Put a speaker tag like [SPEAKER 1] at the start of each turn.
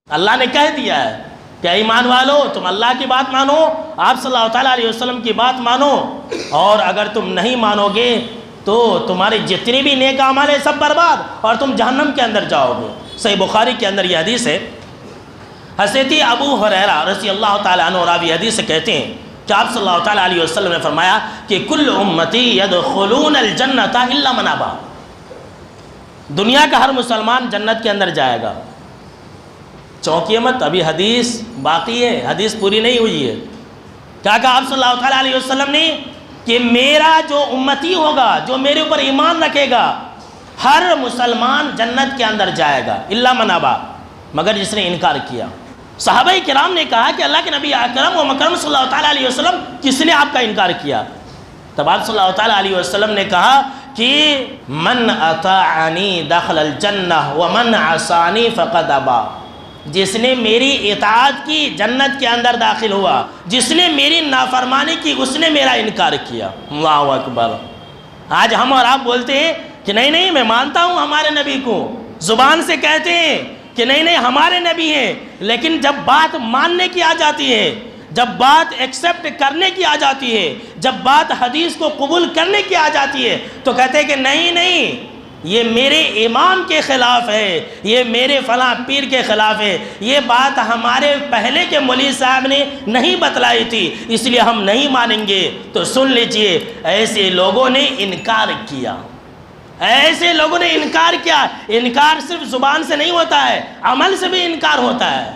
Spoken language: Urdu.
[SPEAKER 1] اللہ نے کہہ دیا ہے کہ ایمان والو تم اللہ کی بات مانو، آپ صلی اللہ تعالیٰ علیہ وسلم کی بات مانو، اور اگر تم نہیں مانو گے تو تمہارے جتنے بھی نیک اعمال ہیں سب برباد اور تم جہنم کے اندر جاؤ گے۔ صحیح بخاری کے اندر یہ حدیث ہے۔ حضرت ابو ہریرہ رضی اللہ تعالیٰ عنہ راوی حدیث سے کہتے ہیں کہ آپ صلی اللہ تعالیٰ علیہ وسلم نے فرمایا کہ کل امتی یدخلون الجنۃ الا من ابا، دنیا کا ہر مسلمان جنت کے اندر جائے گا۔ چونکیے مت، ابھی حدیث باقی ہے، حدیث پوری نہیں ہوئی ہے۔ کیا کہا آپ صلی اللہ تعالیٰ علیہ وسلم نے کہ میرا جو امتی ہوگا، جو میرے اوپر ایمان رکھے گا، ہر مسلمان جنت کے اندر جائے گا الا من ابا، مگر جس نے انکار کیا۔ صحابہ کرام نے کہا کہ اللہ کے نبی اکرم و مکرم صلی اللہ تعالیٰ علیہ وسلم کس نے آپ کا انکار کیا؟ تب آپ صلی اللہ تعالیٰ علیہ وسلم نے کہا کہ من اطاعنی دخل الجنہ ومن عصانی فقد ابا، جس نے میری اطاعت کی جنت کے اندر داخل ہوا، جس نے میری نافرمانی کی اس نے میرا انکار کیا۔ اللہ اکبر۔ آج ہم اور آپ بولتے ہیں کہ نہیں نہیں میں مانتا ہوں ہمارے نبی کو، زبان سے کہتے ہیں کہ نہیں نہیں ہمارے نبی ہیں، لیکن جب بات ماننے کی آ جاتی ہے، جب بات ایکسیپٹ کرنے کی آ جاتی ہے، جب بات حدیث کو قبول کرنے کی آ جاتی ہے تو کہتے ہیں کہ نہیں نہیں یہ میرے امام کے خلاف ہے، یہ میرے فلاں پیر کے خلاف ہے، یہ بات ہمارے پہلے کے مولوی صاحب نے نہیں بتلائی تھی اس لیے ہم نہیں مانیں گے۔ تو سن لیجئے، ایسے لوگوں نے انکار کیا، انکار صرف زبان سے نہیں ہوتا ہے، عمل سے بھی انکار ہوتا ہے۔